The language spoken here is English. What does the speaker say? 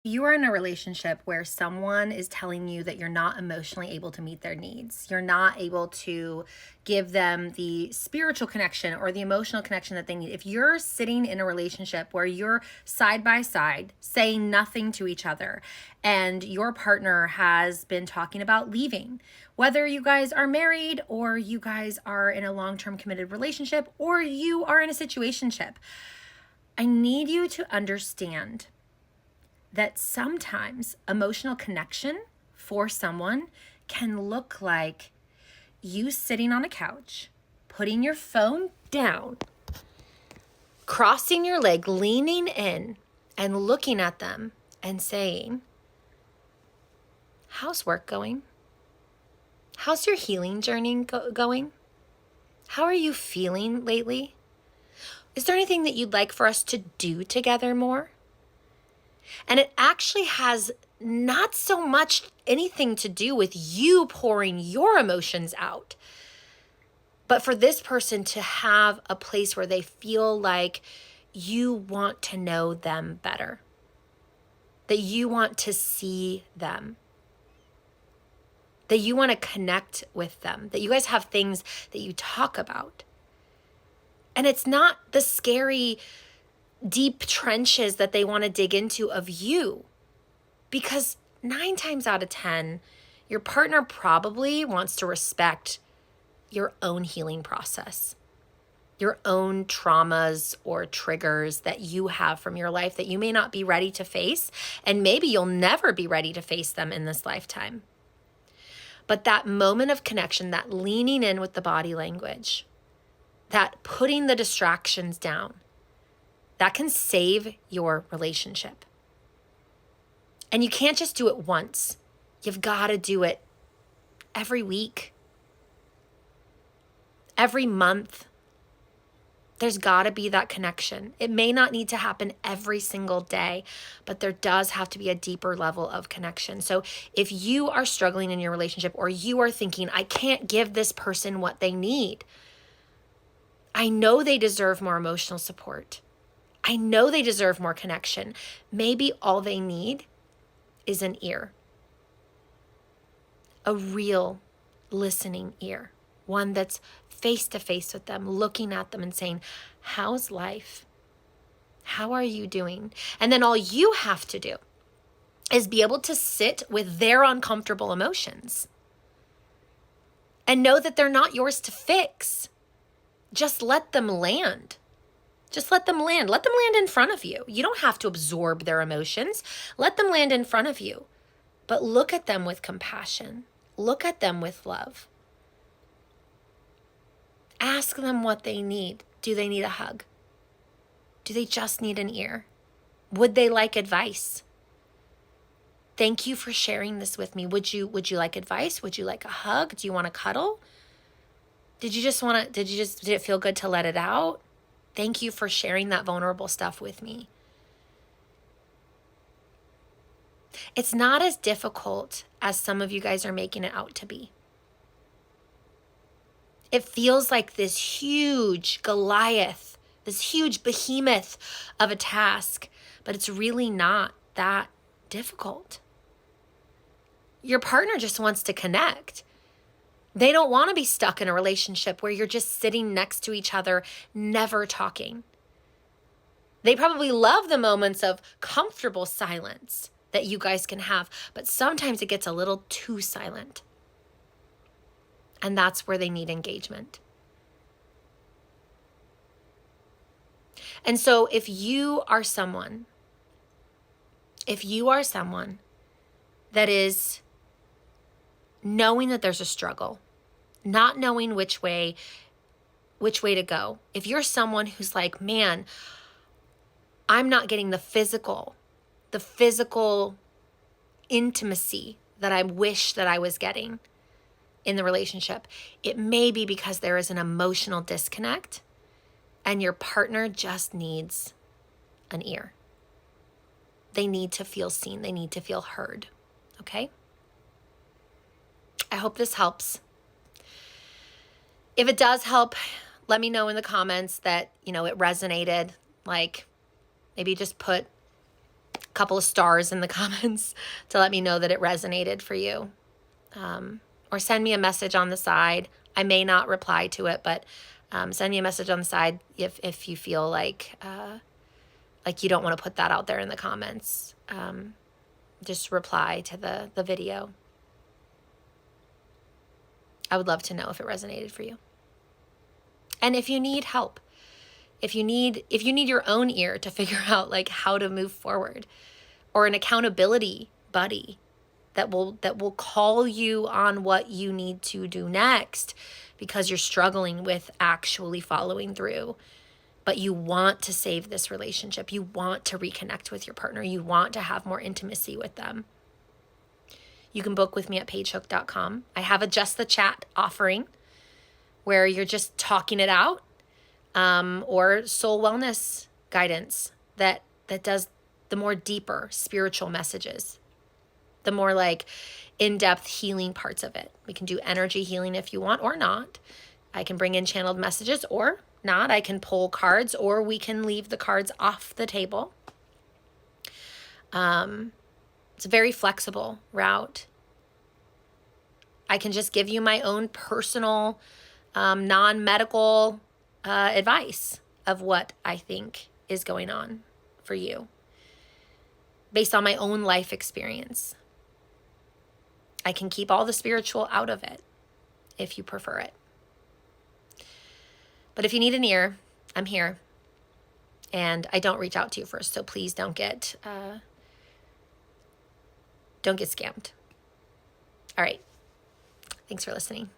You are in a relationship where someone is telling you that you're not emotionally able to meet their needs. You're not able to give them the spiritual connection or the emotional connection that they need. If you're sitting in a relationship where you're side by side saying nothing to each other and your partner has been talking about leaving, whether you guys are married or you guys are in a long-term committed relationship or you are in a situationship, I need you to understand that sometimes emotional connection for someone can look like you sitting on a couch, putting your phone down, crossing your leg, leaning in, and looking at them and saying, "How's work going? How's your healing journey going? How are you feeling lately? Is there anything that you'd like for us to do together more?" And it actually has not so much anything to do with you pouring your emotions out, but for this person to have a place where they feel like you want to know them better, that you want to see them, that you want to connect with them, that you guys have things that you talk about. And it's not the scary, deep trenches that they want to dig into of you. Because 9 times out of 10, your partner probably wants to respect your own healing process, your own traumas or triggers that you have from your life that you may not be ready to face, and maybe you'll never be ready to face them in this lifetime. But that moment of connection, that leaning in with the body language, that putting the distractions down, that can save your relationship. And you can't just do it once. You've got to do it every week, every month. There's got to be that connection. It may not need to happen every single day, but there does have to be a deeper level of connection. So if you are struggling in your relationship or you are thinking, I can't give this person what they need, I know they deserve more emotional support. I know they deserve more connection. Maybe all they need is an ear, a real listening ear, one that's face to face with them, looking at them and saying, how's life? How are you doing? And then all you have to do is be able to sit with their uncomfortable emotions and know that they're not yours to fix. Just let them land. Just let them land. Let them land in front of you. You don't have to absorb their emotions. Let them land in front of you. But look at them with compassion. Look at them with love. Ask them what they need. Do they need a hug? Do they just need an ear? Would they like advice? Thank you for sharing this with me. Would you like advice? Would you like a hug? Do you want to cuddle? Did it feel good to let it out? Thank you for sharing that vulnerable stuff with me. It's not as difficult as some of you guys are making it out to be. It feels like this huge Goliath, this huge behemoth of a task, but it's really not that difficult. Your partner just wants to connect. They don't want to be stuck in a relationship where you're just sitting next to each other, never talking. They probably love the moments of comfortable silence that you guys can have, but sometimes it gets a little too silent. And that's where they need engagement. And so if you are someone that is knowing that there's a struggle, not knowing which way to go. If you're someone who's like, man, I'm not getting the physical intimacy that I wish that I was getting in the relationship, it may be because there is an emotional disconnect and your partner just needs an ear. They need to feel seen. They need to feel heard. Okay? I hope this helps. If it does help, let me know in the comments that, it resonated. Like, maybe just put couple of stars in the comments to let me know that it resonated for you. Or send me a message on the side. I may not reply to it, but send me a message on the side if you feel like you don't want to put that out there in the comments. Just reply to the video. I would love to know if it resonated for you. And if you need help, if you need your own ear to figure out like how to move forward, or an accountability buddy that will call you on what you need to do next because you're struggling with actually following through, but you want to save this relationship. You want to reconnect with your partner. You want to have more intimacy with them. You can book with me at paigehook.com. I have a Just the Chat offering where you're just talking it out, or soul wellness guidance that does the more deeper spiritual messages, the more like in-depth healing parts of it. We can do energy healing if you want or not. I can bring in channeled messages or not. I can pull cards, or we can leave the cards off the table. It's a very flexible route. I can just give you my own personal, non-medical advice of what I think is going on for you based on my own life experience. I can keep all the spiritual out of it if you prefer it. But if you need an ear, I'm here. And I don't reach out to you first, so please don't get scammed. All right. Thanks for listening.